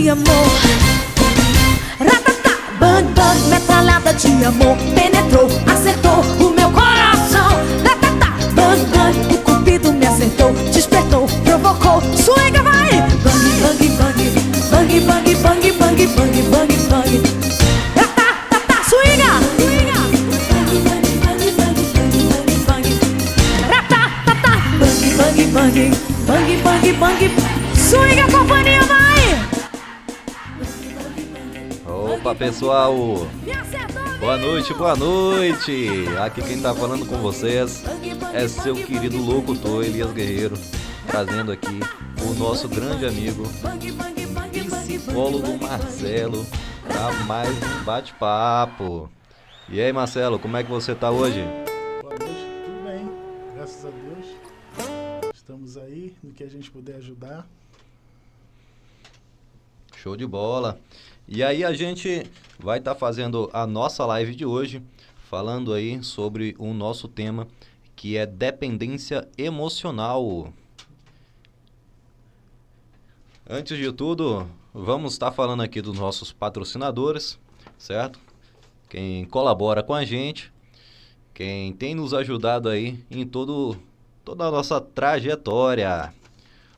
de amor. Ratatá, bang, bang, metralhada de amor. Penetrou, acertou o meu coração. Ratatá, bang, bang, o cupido me acertou. Despertou, provocou, swinga vai. Bang, bang, bang, bang, bang, bang, bang, bang, bang, bang. Ratatá, swinga, swinga. Bang, bang, bang, bang, bang, bang. Ratatá, bang, bang, bang, bang, bang, bang. Swinga, companhia, vai. Opa, pessoal! Boa noite, boa noite! Aqui quem tá falando com vocês é seu querido locutor Elias Guerreiro, trazendo aqui o nosso grande amigo, psicólogo Marcelo, para mais um bate-papo. E aí, Marcelo, como é que você tá hoje? Boa noite, tudo bem, graças a Deus. Estamos aí no que a gente puder ajudar. Show de bola! E aí a gente vai estar fazendo a nossa live de hoje, falando aí sobre o nosso tema, que é dependência emocional. Antes de tudo, vamos estar falando aqui dos nossos patrocinadores, certo? Quem colabora com a gente, quem tem nos ajudado aí em toda a nossa trajetória.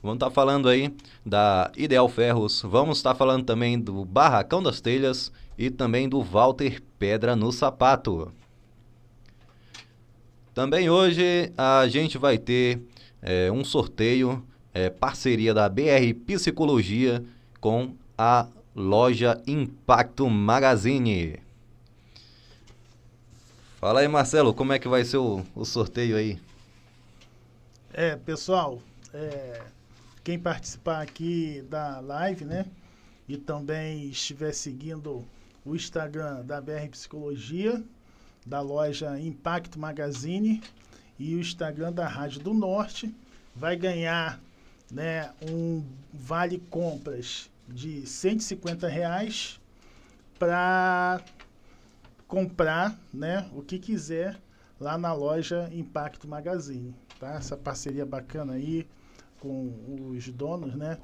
Vamos estar falando aí da Ideal Ferros, vamos estar falando também do Barracão das Telhas e também do Walter Pedra no Sapato. Também hoje a gente vai ter um sorteio, parceria da BR Psicologia com a loja Impacto Magazine. Fala aí, Marcelo, como é que vai ser o sorteio aí? Pessoal, quem participar aqui da live, né, e também estiver seguindo o Instagram da BR Psicologia, da loja Impacto Magazine e o Instagram da Rádio do Norte, vai ganhar, né, um vale compras de R$150 para comprar, né, o que quiser lá na loja Impacto Magazine, tá? Essa parceria bacana aí com os donos, né?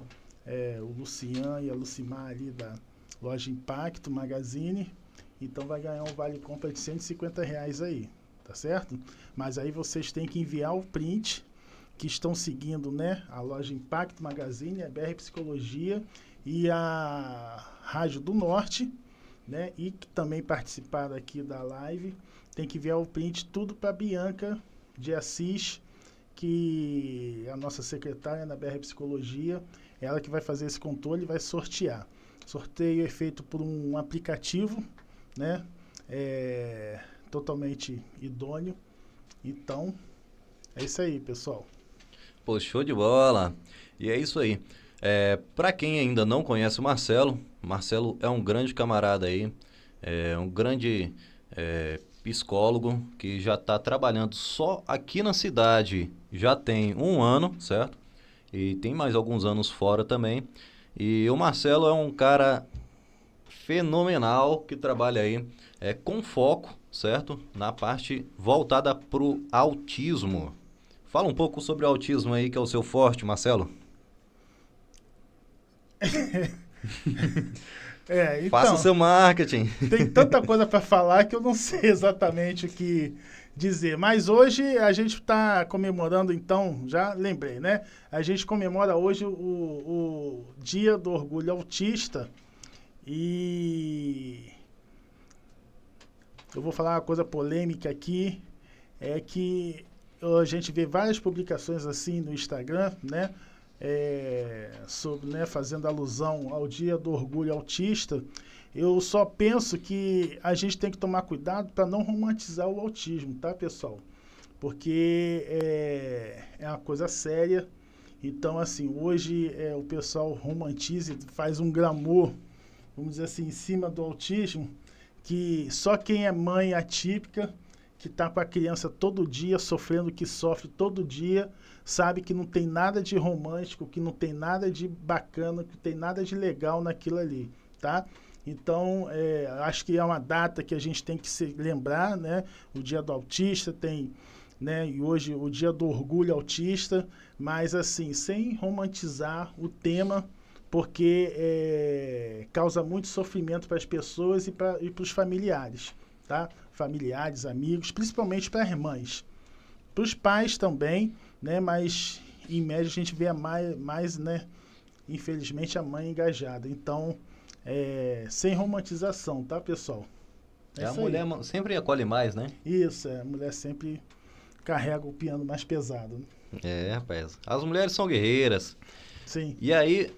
O Lucian e a Lucimar ali da loja Impacto Magazine. Então vai ganhar um vale compra de R$150 aí, tá certo? Mas aí vocês têm que enviar o print que estão seguindo, né, a loja Impacto Magazine, a BR Psicologia e a Rádio do Norte, né? E que também participaram aqui da live. Tem que enviar o print tudo para Bianca de Assis, que a nossa secretária na BR Psicologia, ela que vai fazer esse controle e vai sortear. O sorteio é feito por um aplicativo, né? Totalmente idôneo. Então, é isso aí, pessoal. Pô, show de bola! E é isso aí. Para quem ainda não conhece o Marcelo é um grande camarada aí, um grande psicólogo que já está trabalhando só aqui na cidade, já tem 1 ano, certo? E tem mais alguns anos fora também. E o Marcelo é um cara fenomenal que trabalha aí com foco, certo? Na parte voltada para o autismo. Fala um pouco sobre o autismo aí, que é o seu forte, Marcelo. Então, faça o seu marketing. Tem tanta coisa para falar que eu não sei exatamente o que dizer. Mas hoje a gente está comemorando, então, já lembrei, né? A gente comemora hoje o Dia do Orgulho Autista. E eu vou falar uma coisa polêmica aqui, é que a gente vê várias publicações assim no Instagram, né? Sobre, né, fazendo alusão ao Dia do Orgulho Autista. Eu só penso que a gente tem que tomar cuidado para não romantizar o autismo, tá, pessoal? Porque é uma coisa séria. Então, assim, hoje o pessoal romantiza e faz um glamour, vamos dizer assim, em cima do autismo, que só quem é mãe atípica, que está com a criança todo dia, sofrendo o que sofre todo dia, sabe que não tem nada de romântico, que não tem nada de bacana, que não tem nada de legal naquilo ali, tá? Então, acho que é uma data que a gente tem que se lembrar, né? O Dia do Autista tem, né? E hoje o Dia do Orgulho Autista, mas assim, sem romantizar o tema, porque causa muito sofrimento para as pessoas e para os familiares, tá? Familiares, amigos, principalmente para as mães. Para os pais também, né? Mas em média a gente vê mais, né? Infelizmente a mãe engajada. Então, sem romantização, tá, pessoal? A isso mulher aí. sempre acolhe mais, né? Isso, a mulher sempre carrega o piano mais pesado. Né? Rapaz. As mulheres são guerreiras. Sim, E aí,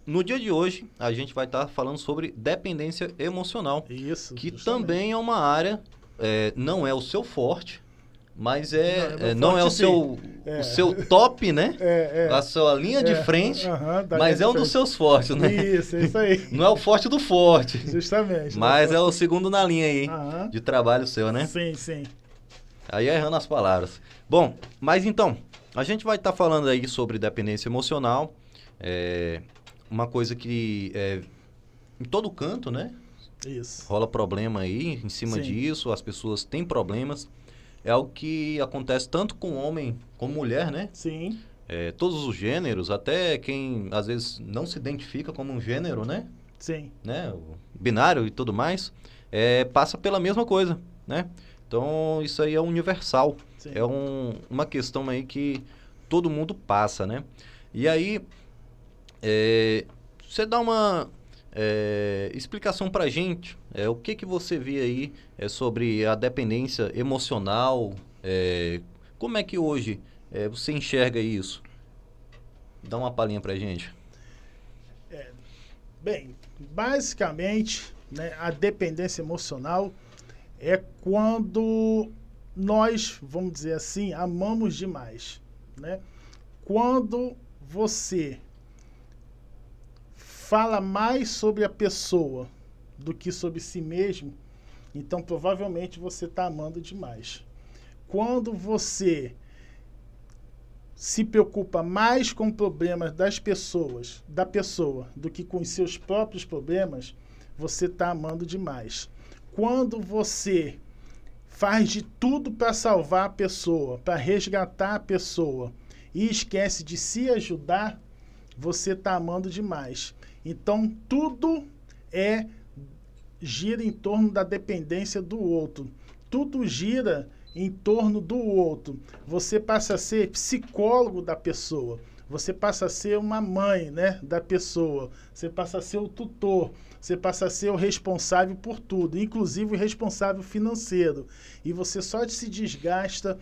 no dia de hoje, a gente vai estar falando sobre dependência emocional. isso. Que justamente. também é uma área, não é o seu forte, mas Não, não é o forte, seu, sim. o seu top, né? A sua linha de frente, da mas linha é de um dos frente. seus fortes, né? Isso, é isso aí. Não é o forte do forte, Justamente. mas né? é o segundo na linha aí, Aham. de trabalho seu, né? Sim, sim. Aí errando as palavras. Bom, mas então, a gente vai estar falando aí sobre dependência emocional, uma coisa que em todo canto, né? Isso. Rola problema aí em cima Sim. disso, as pessoas têm problemas. É algo que acontece tanto com homem como mulher, né? Sim, Todos os gêneros, até quem às vezes não se identifica como um gênero, né? sim. O binário e tudo mais, passa pela mesma coisa, né? Então, isso aí é universal. Sim. É uma questão aí que todo mundo passa, né? E aí, você dá uma explicação pra gente, o que você vê aí sobre a dependência emocional, como é que hoje você enxerga isso? Dá uma palhinha pra gente. Bem, basicamente, né, a dependência emocional é quando nós, vamos dizer assim, amamos demais, né? Quando você fala mais sobre a pessoa do que sobre si mesmo, então provavelmente você está amando demais. Quando você se preocupa mais com problemas da pessoa, do que com os seus próprios problemas, você está amando demais. Quando você faz de tudo para salvar a pessoa, para resgatar a pessoa, e esquece de se ajudar, você está amando demais. Então, tudo gira em torno da dependência do outro. Tudo gira em torno do outro. Você passa a ser psicólogo da pessoa. Você passa a ser uma mãe, né, da pessoa. Você passa a ser o tutor. Você passa a ser o responsável por tudo, inclusive o responsável financeiro. E você só se desgasta,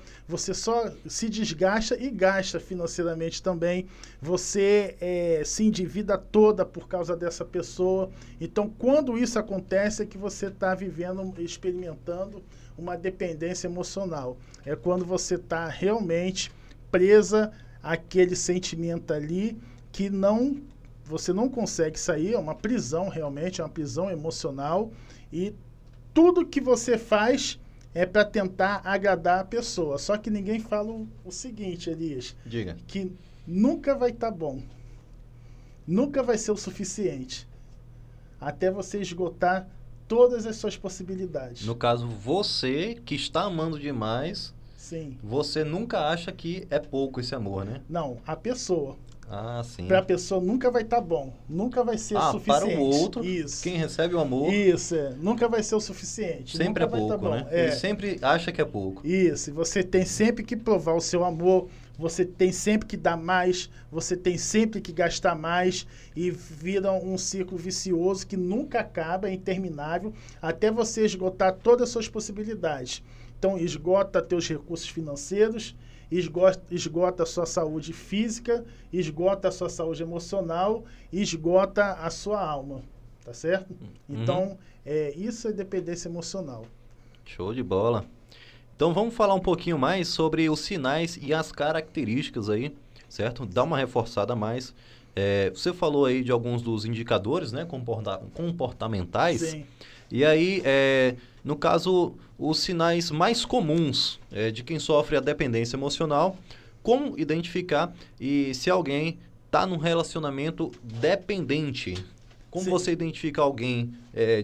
e gasta financeiramente também. Você se endivida toda por causa dessa pessoa. Então, quando isso acontece, é que você está experimentando uma dependência emocional. É quando você está realmente presa àquele sentimento ali que você não consegue sair, é uma prisão realmente, é uma prisão emocional, e tudo que você faz é para tentar agradar a pessoa. Só que ninguém fala o seguinte, Elias, Diga. que nunca vai estar bom, nunca vai ser o suficiente, até você esgotar todas as suas possibilidades. No caso, você que está amando demais, Sim. você nunca acha que é pouco esse amor, né? Não, a pessoa. Ah, sim. Para a pessoa nunca vai estar bom, nunca vai ser o suficiente. Para o outro, isso. quem recebe o amor, Isso, nunca vai ser o suficiente. sempre nunca é vai pouco, tá bom. né? Ele sempre acha que é pouco. Isso, e você tem sempre que provar o seu amor, você tem sempre que dar mais, você tem sempre que gastar mais, e vira um ciclo vicioso que nunca acaba, é interminável, até você esgotar todas as suas possibilidades. Então, esgota teus recursos financeiros, esgota a sua saúde física, esgota a sua saúde emocional, esgota a sua alma, tá certo? Então, isso é dependência emocional. Show de bola. Então vamos falar um pouquinho mais sobre os sinais e as características aí, certo? Dá uma reforçada a mais. Você falou aí de alguns dos indicadores, né, comportamentais. Sim. E aí, no caso, os sinais mais comuns de quem sofre a dependência emocional, como identificar e se alguém está num relacionamento dependente. Como Sim. você identifica alguém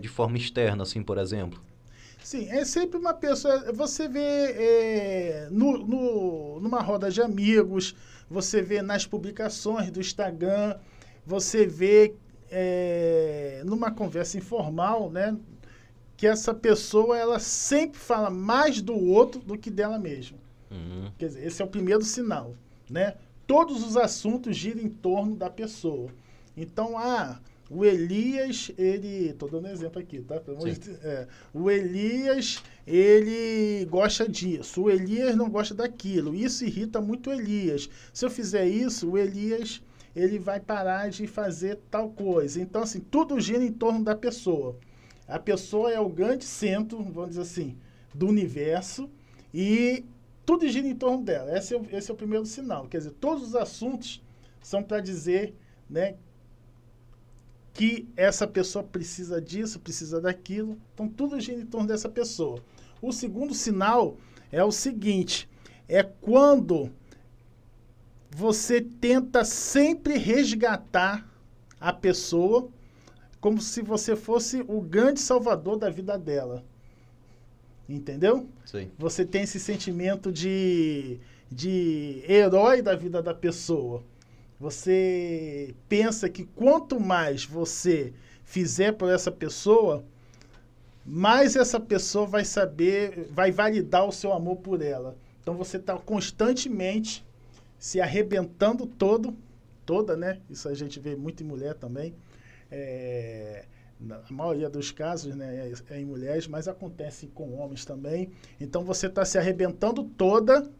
de forma externa, assim, por exemplo? Sim, é sempre uma pessoa... Você vê numa roda de amigos, você vê nas publicações do Instagram, você vê numa conversa informal, né, que essa pessoa ela sempre fala mais do outro do que dela mesma. Quer dizer, esse é o primeiro sinal, né? Todos os assuntos giram em torno da pessoa. Então, o Elias, ele... Estou dando exemplo aqui, tá? O Elias, ele gosta disso. O Elias não gosta daquilo. Isso irrita muito o Elias. Se eu fizer isso, o Elias, ele vai parar de fazer tal coisa. Então, assim, tudo gira em torno da pessoa. A pessoa é o grande centro, vamos dizer assim, do universo e tudo gira em torno dela. Esse é o primeiro sinal. Quer dizer, todos os assuntos são para dizer, né, que essa pessoa precisa disso, precisa daquilo. Então, tudo gira em torno dessa pessoa. O segundo sinal é o seguinte, é quando você tenta sempre resgatar a pessoa como se você fosse o grande salvador da vida dela. Entendeu? Sim. Você tem esse sentimento de herói da vida da pessoa. Você pensa que quanto mais você fizer por essa pessoa, mais essa pessoa vai saber, vai validar o seu amor por ela. Então você está constantemente se arrebentando toda, né? Isso a gente vê muito em mulher também. Na maioria dos casos, né, é em mulheres, mas acontece com homens também. Então você está se arrebentando toda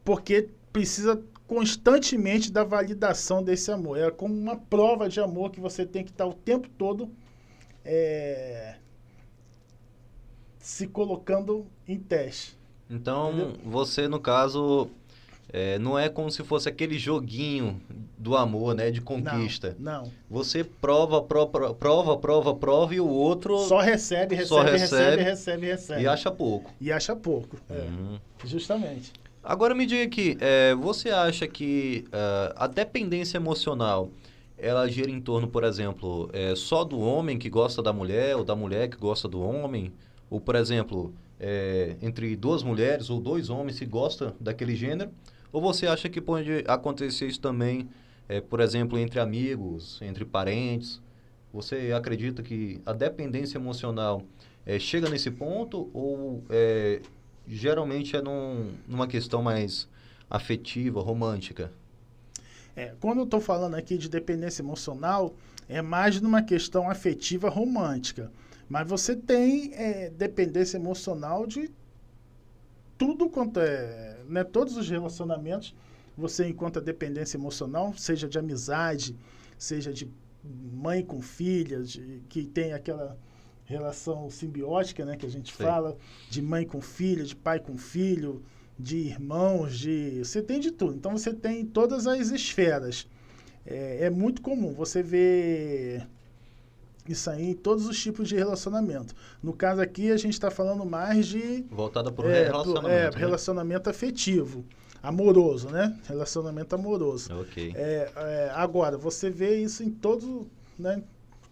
porque precisa constantemente da validação desse amor. É como uma prova de amor que você tem que estar o tempo todo se colocando em teste. Então, entendeu? você, no caso, não é como se fosse aquele joguinho do amor, né, de conquista. Não. Você prova e o outro Só recebe. e acha pouco. Justamente. Agora me diga aqui, você acha que a dependência emocional, ela gira em torno, por exemplo, só do homem que gosta da mulher, ou da mulher que gosta do homem? Ou, por exemplo, entre duas mulheres ou dois homens que gostam daquele gênero? Ou você acha que pode acontecer isso também, por exemplo, entre amigos, entre parentes? Você acredita que a dependência emocional chega nesse ponto ou geralmente é numa questão mais afetiva, romântica? Quando eu estou falando aqui de dependência emocional, é mais numa questão afetiva romântica. Mas você tem dependência emocional de tudo quanto né? Todos os relacionamentos você encontra dependência emocional, seja de amizade, seja de mãe com filha, que tem aquela relação simbiótica, né, que a gente fala, de mãe com filha, de pai com filho, de irmãos, você tem de tudo. Então você tem todas as esferas. É muito comum você ver isso aí em todos os tipos de relacionamento. No caso aqui, a gente está falando mais de... Voltada para o relacionamento. Né? Relacionamento afetivo, amoroso, né? Relacionamento amoroso. Ok. Agora, você vê isso em todos, né?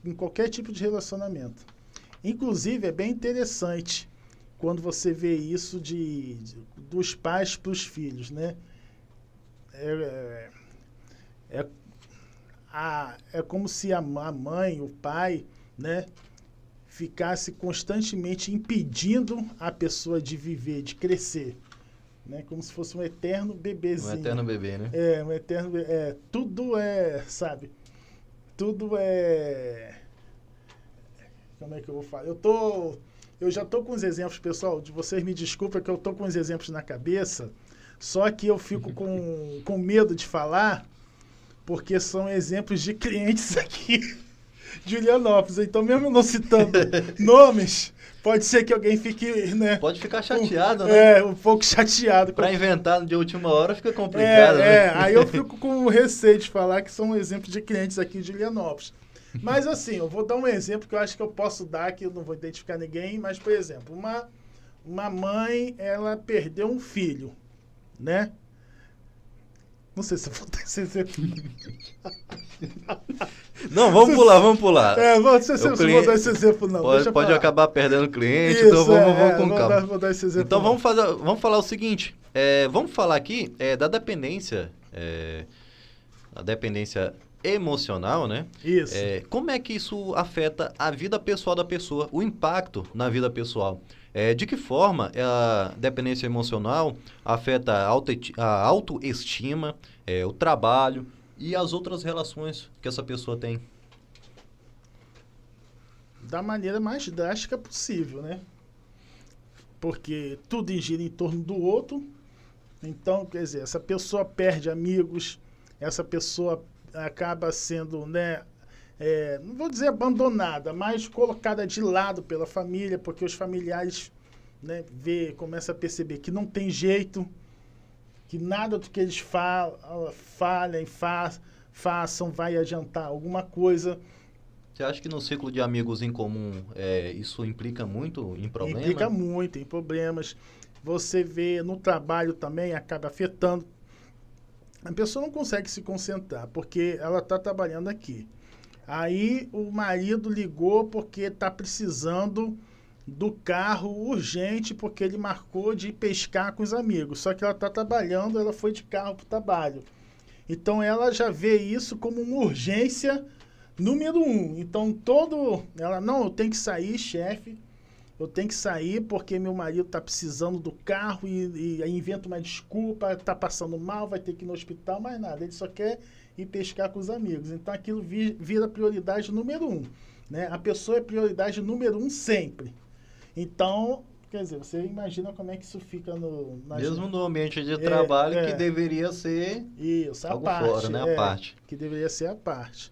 Em qualquer tipo de relacionamento. Inclusive, é bem interessante quando você vê isso dos pais para os filhos, né? É como se a mãe, o pai, né, ficasse constantemente impedindo a pessoa de viver, de crescer, né? Como se fosse um eterno bebezinho. Um eterno bebê, né? Um eterno bebê. Tudo sabe? Tudo Como é que eu vou falar? Eu já tô com os exemplos, pessoal, vocês me desculpem que eu tô com os exemplos na cabeça, só que eu fico com medo de falar, porque são exemplos de clientes aqui de Julianópolis. Então, mesmo não citando nomes, pode ser que alguém fique, né? Pode ficar chateado, né? Um pouco chateado. Para inventar de última hora fica complicado, né? Aí eu fico com receio de falar que são exemplos de clientes aqui de Julianópolis. Mas assim, eu vou dar um exemplo que eu acho que eu posso dar, que eu não vou identificar ninguém, mas, por exemplo, uma mãe, ela perdeu um filho, né? Não sei se eu vou dar esse exemplo. Não, vamos pular. Não sei se eu vou dar esse exemplo, não. Pode acabar perdendo o cliente, então vamos com calma. Vou dar esse exemplo. Então vamos falar o seguinte, vamos falar aqui da dependência, a dependência emocional, né? Isso. Como é que isso afeta a vida pessoal da pessoa, o impacto na vida pessoal? De que forma a dependência emocional afeta a autoestima, o trabalho e as outras relações que essa pessoa tem? Da maneira mais drástica possível, né? Porque tudo gira em torno do outro. Então, quer dizer, essa pessoa perde amigos, essa pessoa acaba sendo, né, não vou dizer abandonada, mas colocada de lado pela família, porque os familiares, né, começam a perceber que não tem jeito, que nada do que eles façam vai adiantar alguma coisa. Você acha que no ciclo de amigos em comum isso implica muito em problemas? Implica muito em problemas. Você vê no trabalho também, acaba afetando. A pessoa não consegue se concentrar, porque ela está trabalhando aqui. Aí o marido ligou porque está precisando do carro urgente, porque ele marcou de ir pescar com os amigos. Só que ela está trabalhando, ela foi de carro para o trabalho. Então ela já vê isso como uma urgência número 1. Então ela, não, eu tenho que sair, chefe. Eu tenho que sair porque meu marido está precisando do carro e aí inventa uma desculpa, está passando mal, vai ter que ir no hospital, mais nada. Ele só quer ir pescar com os amigos. Então aquilo vira prioridade número 1. Né? A pessoa é prioridade número 1 sempre. Então, quer dizer, você imagina como é que isso fica mesmo no ambiente de trabalho que deveria ser isso, algo fora, né? A parte. Que deveria ser a parte.